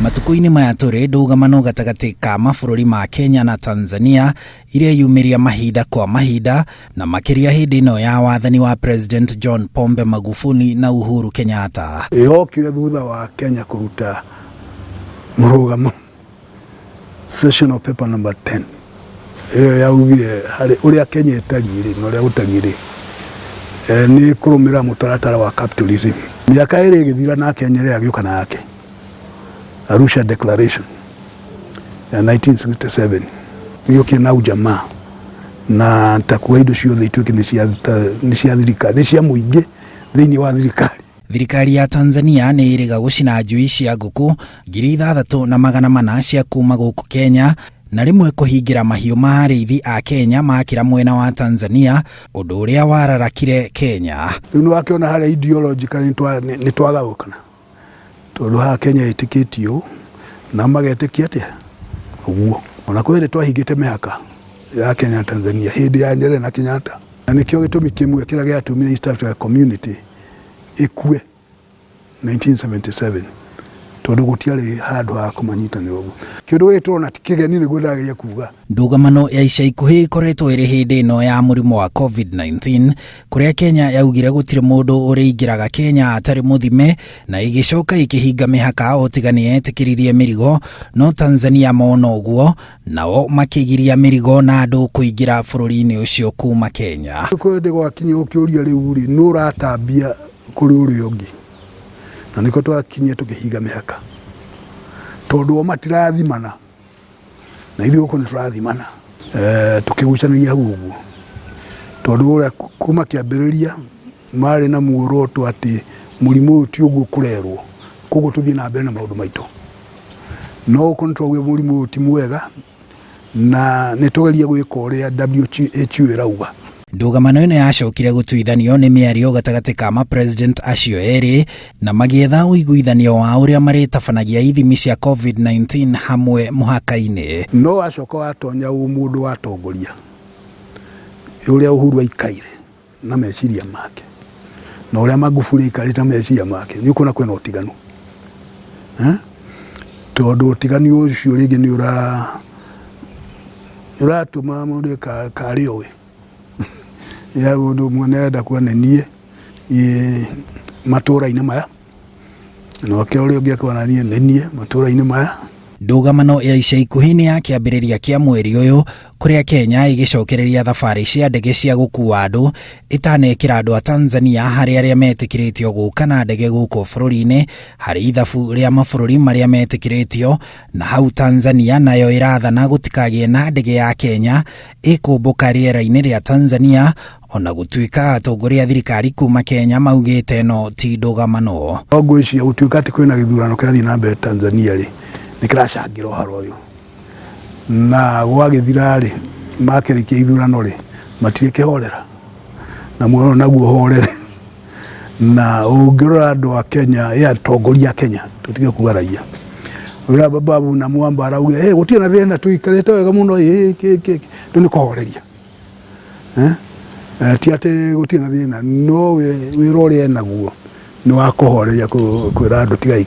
Matuko-ini maya turi ndũgamano gatagati ka mabũrũri ma Kenya na Tanzania iria yumiria mahinda kwa mahinda na makiria hindi ino ya wathani wa President John Pombe Magufuli na Uhuru Kenyatta. Yokire thutha wa Kenya kuruta murugamo session of paper number 10 yaugire hari uria Kenya itarire no ria gutarire ni kurumira mutaratara wa capitalism. Miaka iri igithira na Kenya ria gĩuka na yake Arusha Declaration ya 1967 yoki na ujamaa na takuwa indo ciothe ituike ni cia thirikari ni cia muingi thiini wa thirikari. Thirikari ya Tanzania ni iriga gucina njui cia nguku 6,400 cia kuma guku Kenya na rimwe kuhingira mahiu ma ariithi a Kenya makira mwena wa Tanzania undu uria wararakire Kenya. Riu ni wakiona haria ideological ni twagaukana tondu ha Kenya itikitio na magetikia atia uguo ona kwere twahingite mihaka ya Kenya na Tanzania hindi ya Nyerere na Kenyatta na nikio gitumi kimwe kira giatumire East Africa Community ikue 1977 tondu gutiari handu ha kumanyitanira uguo kindu gitona tikigeni ni gwiragia kuga. Ndũgamano ya ica ikuhi ikoretwo iri hindi ino ya murimu wa COVID-19 kuria Kenya yaugire gutire mundu uriingiraga Kenya atari muthime na igicoka ikihinga mihaka otigani etikiririe mirigo no Tanzania mono uguo nao makigiria mirigo na andu kuingira bururi-ini ucio kuma Kenya. Kwende gwakinya ukiuria riu ri nuratambia kuri uri ungi na niko twakinyia tukihinga mihaka tondu o matirathimana na ithuĩ gũkũ nĩ tũrathimana tukigucania huguo tondu uria kuma kiambĩrĩria marĩ na muoroto ati mũrimũ ũyũ ti ũguo kũrerwo koguo tuthie na mbere na maũndũ maitũ no gũkũ nĩ twaugire mũrimũ ũyũ ti mwega na nĩ tũgeria gwĩka ũrĩa WHO ĩrauga. Ndũgamano ino yacokire gutuithanio ni miario gatagati ka ma president acio eri na magietha uiguithanio wa uria maritabanagia ithimi cia COVID-19 hamwe muhaka-ini. No acoka watonya mundu watongoria uria Uhuru aikaire na meciria make na uria Magufuli aikarite na meciria make ni ukona kwena utiganu tondu utigani ucio ringi ni uratuma mundu kariowe ya mundu mwenenda kuonanie matura-ini maya no ke uri ungi kuonanie nenie matura-ini maya. Ndũgamano ya ica ikuhi ni ya kiambiriria kia mweri uyu kuria Kenya igicokereria thabari cia ndege cia gukua andu itanekira andu a Tanzania hari aria metikiritio guka na ndege guku bururi-ini hari ithabu ria mabũrũri maria metikiritio na hau Tanzania nayo irathana gutikagie na ndege ya Kenya ikumbuka riera-ini ria Tanzania ona gutuika atongoria thirikari kuma Kenya maugite no ti ndũgamano. Ngwiciria gutuika ati kwina githurano kirathii na mbere Tanzania ri nikiracangira uhoro uyu na gwagithira ri makirikia ithurano ri matire kihorera na muono naguo horere na ungirora andu a Kenya ya tongoria Kenya tutige kugaraia ura babu na mwamba arauge gutie na thina tuikarete wega muno ndu nikuhoreria ti ati gutie na thina no wirore naguo ni wa kuhoreria kwira andu tigai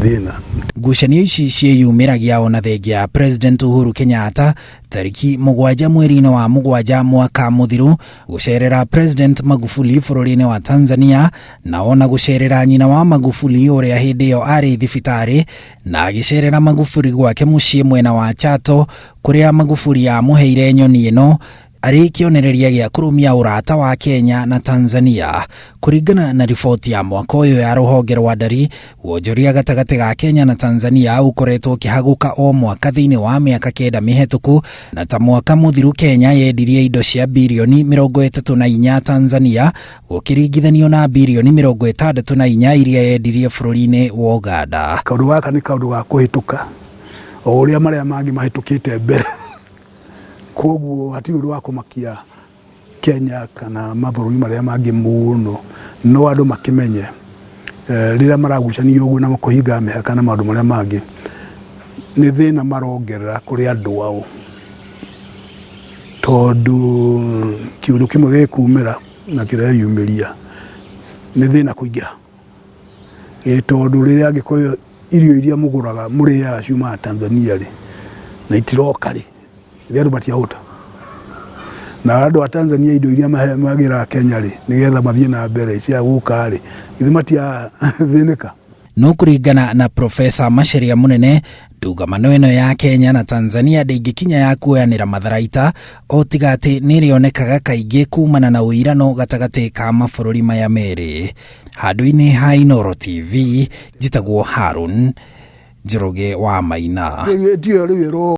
thina. Ngucanio ici cieyumiragia ona thengia President Uhuru Kenyatta tariki 7 mweri-ini wa 7 mwaka muthiru gucerera President Magufuli bururi-ini wa Tanzania na ona gucerera nyina wa Magufuli uria hindi iyo ari thibitari na agicerera Magufuli gwake mucii mwena wa Chato kuria Magufuli amuheire nyoni ino ari kionereria gia kurumia urata wa Kenya na Tanzania. Kuringana na ripoti ya mwaka uyu ya ruhonge rwa ndari wonjoria gatagati ga Kenya na Tanzania ukoretwo kihaguka o mwaka thiini wa miaka 9 mihituku na ta mwaka muthiru Kenya yendirie indo cia bilioni 34 Tanzania gukiringithanio na bilioni 64 iria yendirie bururi-ini wa Uganda. Kaundu gaka ni kaundu ga kuhituka o uria maria mangi mahitukite mbere koguo hatiri undu wa kumakia Kenya kana mabũrũri maria mangi muno no andu makimenye rira maragucania uguo na kuhinga mihaka na maundu maria mangi ni thina marongerera kuri andu ao tondu kiundu kimwe gikumira na kireyumiria ni thina kuingira tondu riria angikoyo irio iria muguraga muriaga ciuma Tanzania ri na itiroka ri iria batiahota na andu a Tanzania indo iria magira Kenya ri nigetha mathie na mbere cia guka ri ithimatia thinika. No kuringana na Profesa Macharia Munene, ndungamano ĩno ya Kenya na Tanzania ndĩngĩkinya ya kuoyanĩra matharaita o tiga atĩ nĩrĩonekaga kaingĩ kumana na ũirano gatagatĩ ka mabũrũri maya merĩ. Handũ-inĩ ha Inooro TV, njĩtagwo Harun Njoroge wa Maina.